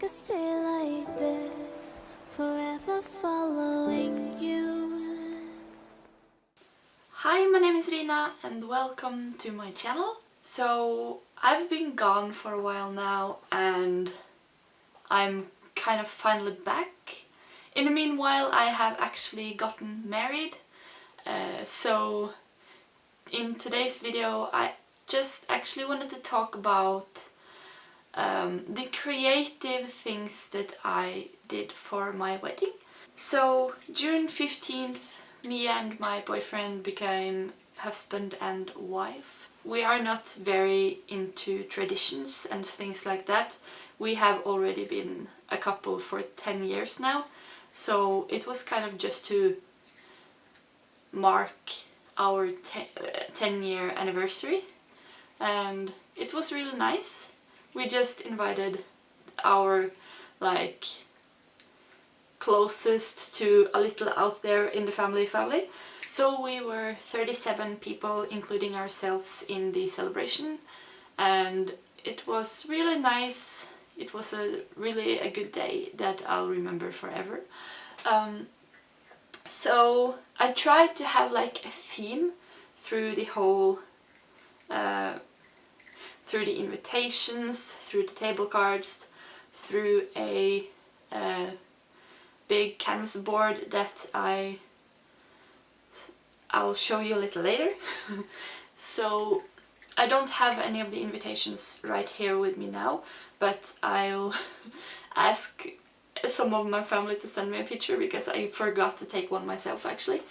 could stay like this, forever following you. Hi, my name is Rina and welcome to my channel. So I've been gone for a while now and I'm kind of finally back. In the meanwhile I have actually gotten married. So in today's video I just actually wanted to talk about the creative things that I did for my wedding. So June 15th, me and my boyfriend became husband and wife. We are not very into traditions and things like that. We have already been a couple for 10 years now, so it was kind of just to mark our 10-year anniversary, and it was really nice. We just invited our closest to a little out there in the family. So we were 37 people including ourselves in the celebration, and it was really nice. It was really a good day that I'll remember forever. So I tried to have like a theme through the whole through the invitations, through the table cards, through a big canvas board that I'll show you a little later. So I don't have any of the invitations right here with me now, but I'll ask some of my family to send me a picture because I forgot to take one myself actually.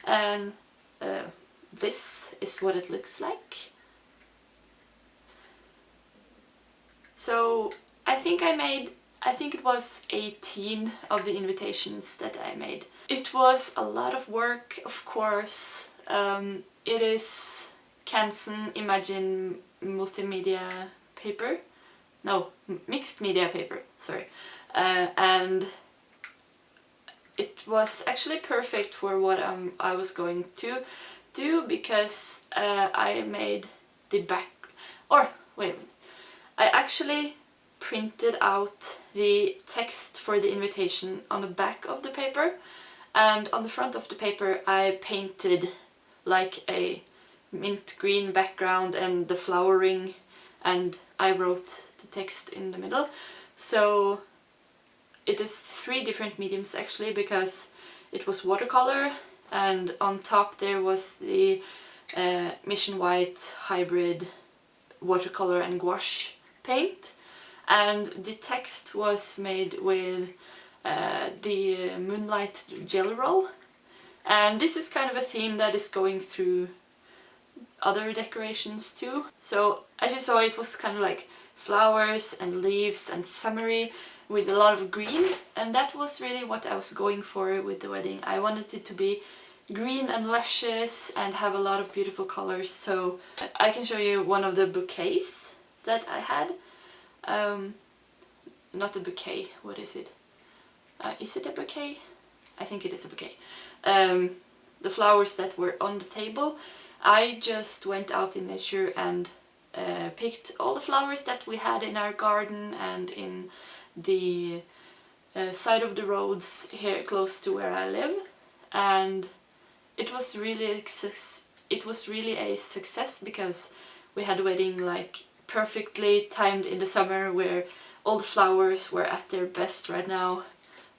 And this is what it looks like. So I think it was 18 of the invitations that I made. It was a lot of work, of course. It is Canson Imagine multimedia paper. No, mixed media paper, sorry. And it was actually perfect for what I was going to do, because I made the back... Or, wait a minute. I actually printed out the text for the invitation on the back of the paper, and on the front of the paper I painted like a mint green background and the flowering, and I wrote the text in the middle. So it is 3 different mediums actually, because it was watercolor, and on top there was the Mission White hybrid watercolor and gouache paint, and the text was made with the Moonlight gel roll. And this is kind of a theme that is going through other decorations too. So as you saw, it was kind of like flowers and leaves and summery with a lot of green, and that was really what I was going for with the wedding. I wanted it to be green and luscious and have a lot of beautiful colors. So I can show you one of the bouquets that I had. Not a bouquet, what is it? Is it a bouquet? I think it is a bouquet. The flowers that were on the table, I just went out in nature and picked all the flowers that we had in our garden and in the side of the roads here close to where I live, and it was really a success because we had a wedding like perfectly timed in the summer where all the flowers were at their best right now,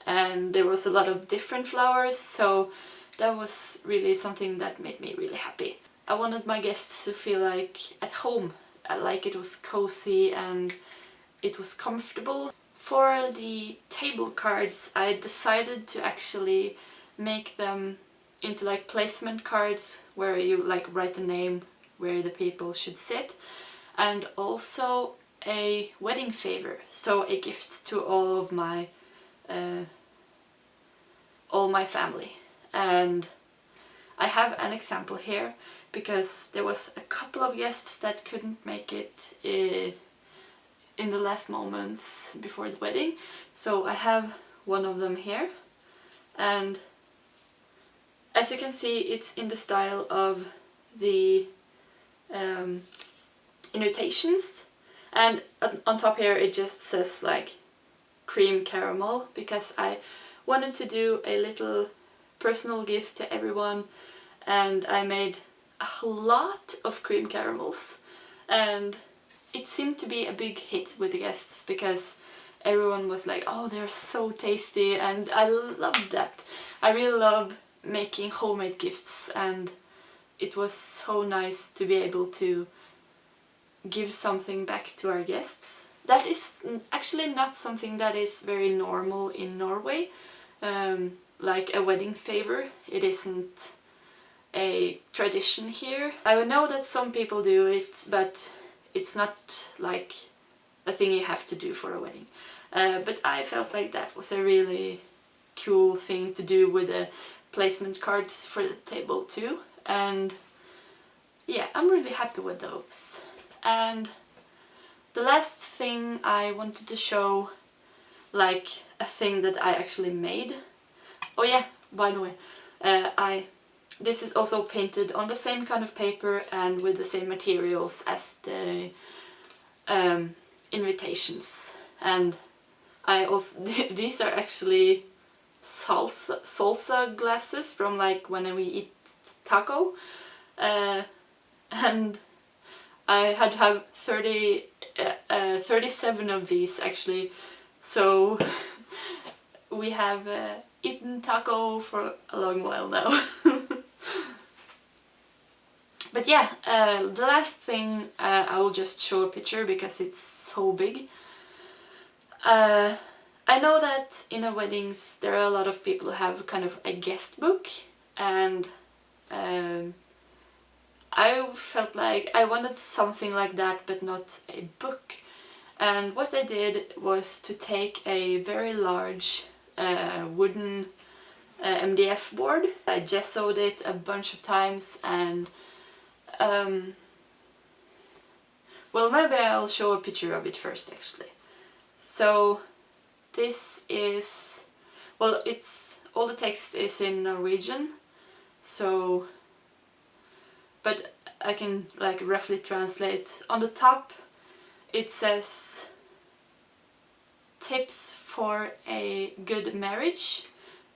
and there was a lot of different flowers, so that was really something that made me really happy. I wanted my guests to feel like at home, like it was cozy and it was comfortable. For the table cards I decided to actually make them into like placement cards where you like write the name where the people should sit, and also a wedding favor, so a gift to all my family. And I have an example here because there was a couple of guests that couldn't make it in the last moments before the wedding, so I have one of them here, and as you can see it's in the style of the invitations, and on top here it just says like cream caramel because I wanted to do a little personal gift to everyone, and I made a lot of cream caramels, and it seemed to be a big hit with the guests because everyone was like, oh, they're so tasty, and I loved that. I really love making homemade gifts, and it was so nice to be able to give something back to our guests. That is actually not something that is very normal in Norway, like a wedding favor. It isn't a tradition here. I would know that some people do it, but it's not like a thing you have to do for a wedding. But I felt like that was a really cool thing to do with the placement cards for the table too, and yeah, I'm really happy with those. And the last thing I wanted to show, like a thing that I actually made. Oh yeah, by the way, this is also painted on the same kind of paper and with the same materials as the invitations. And I also these are actually salsa glasses from like when we eat taco, and I had to have 37 of these actually, so we have eaten taco for a long while now. But yeah, the last thing, I will just show a picture because it's so big. I know that in a weddings there are a lot of people who have kind of a guest book, and I felt like I wanted something like that but not a book. And what I did was to take a very large wooden MDF board. I gessoed it a bunch of times, and well, maybe I'll show a picture of it first actually. So this is, well, it's all the text is in Norwegian, so but I can like roughly translate. On the top it says tips for a good marriage,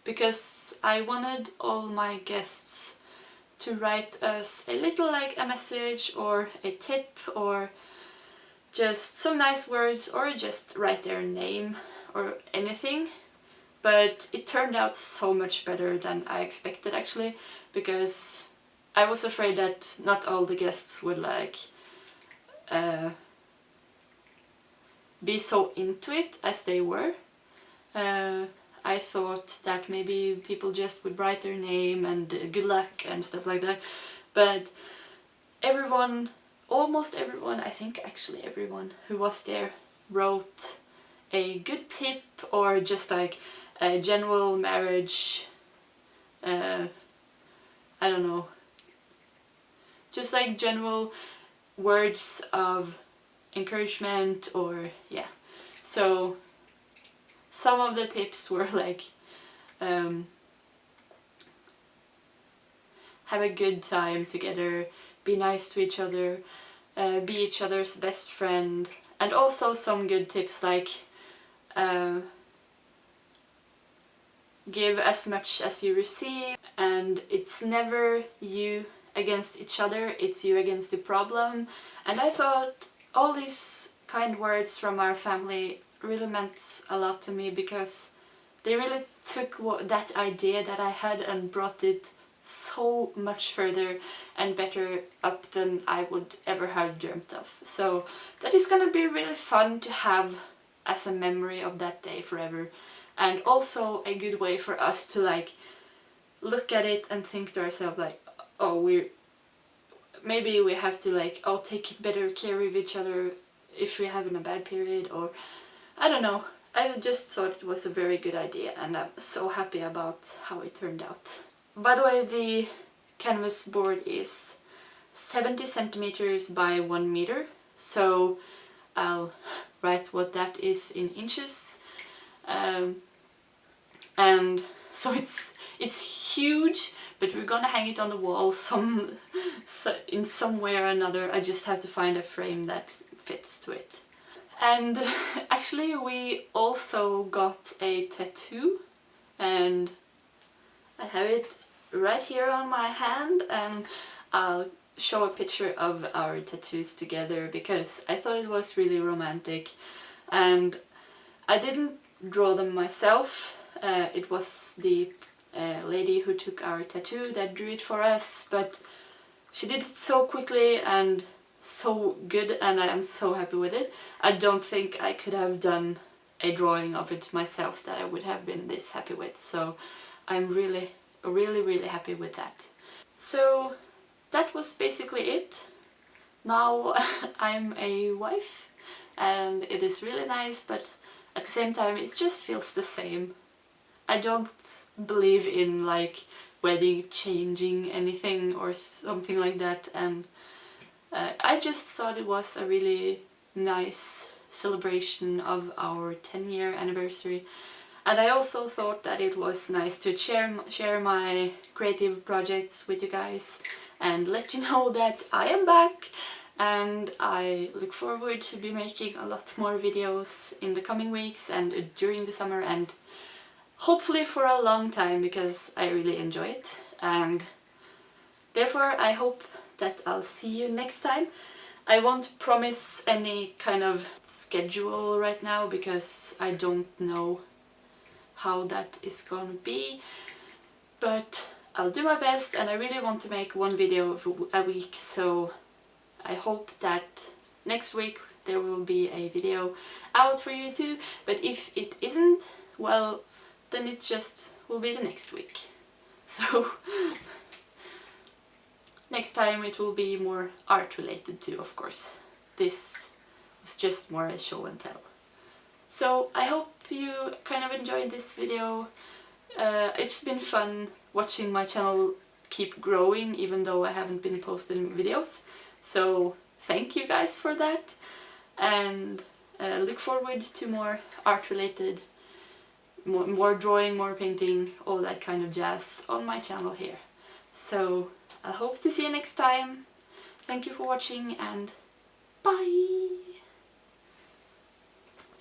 because I wanted all my guests to write us a little like a message or a tip or just some nice words, or just write their name or anything. But it turned out so much better than I expected actually, because I was afraid that not all the guests would like be so into it as they were. I thought that maybe people just would write their name and good luck and stuff like that, but everyone, almost everyone, I think actually everyone who was there wrote a good tip or just like a general marriage, I don't know, just like general words of encouragement, or yeah. So some of the tips were like have a good time together, be nice to each other, be each other's best friend, and also some good tips like give as much as you receive, and it's never you against each other, it's you against the problem. And I thought all these kind words from our family really meant a lot to me, because they really took that idea that I had and brought it so much further and better up than I would ever have dreamt of. So that is gonna be really fun to have as a memory of that day forever, and also a good way for us to like look at it and think to ourselves like, oh, maybe we have to like, oh, take better care of each other if we're having a bad period, or I don't know. I just thought it was a very good idea, and I'm so happy about how it turned out. By the way, the canvas board is 70 centimeters by 1 meter, so I'll write what that is in inches. And so it's huge, but we're gonna hang it on the wall in some way or another. I just have to find a frame that fits to it. And actually we also got a tattoo, and I have it right here on my hand, and I'll show a picture of our tattoos together because I thought it was really romantic. And I didn't draw them myself, it was the lady who took our tattoo that drew it for us, but she did it so quickly and so good, and I am so happy with it. I don't think I could have done a drawing of it myself that I would have been this happy with, so I'm really happy with that. So that was basically it. Now I'm a wife and it is really nice, but at the same time it just feels the same. I don't believe in like wedding changing anything or something like that, and I just thought it was a really nice celebration of our 10-year anniversary. And I also thought that it was nice to share my creative projects with you guys and let you know that I am back, and I look forward to be making a lot more videos in the coming weeks and during the summer, and hopefully for a long time, because I really enjoy it. And therefore I hope that I'll see you next time. I won't promise any kind of schedule right now because I don't know how that is gonna be, but I'll do my best, and I really want to make one video a week, so I hope that next week there will be a video out for you too, but if it isn't, well, then it just will be the next week. So next time it will be more art related too, of course. This was just more a show and tell. So I hope you kind of enjoyed this video. It's been fun watching my channel keep growing even though I haven't been posting videos. So thank you guys for that, and look forward to more art related, more drawing, more painting, all that kind of jazz on my channel here. So I hope to see you next time. Thank you for watching, and bye!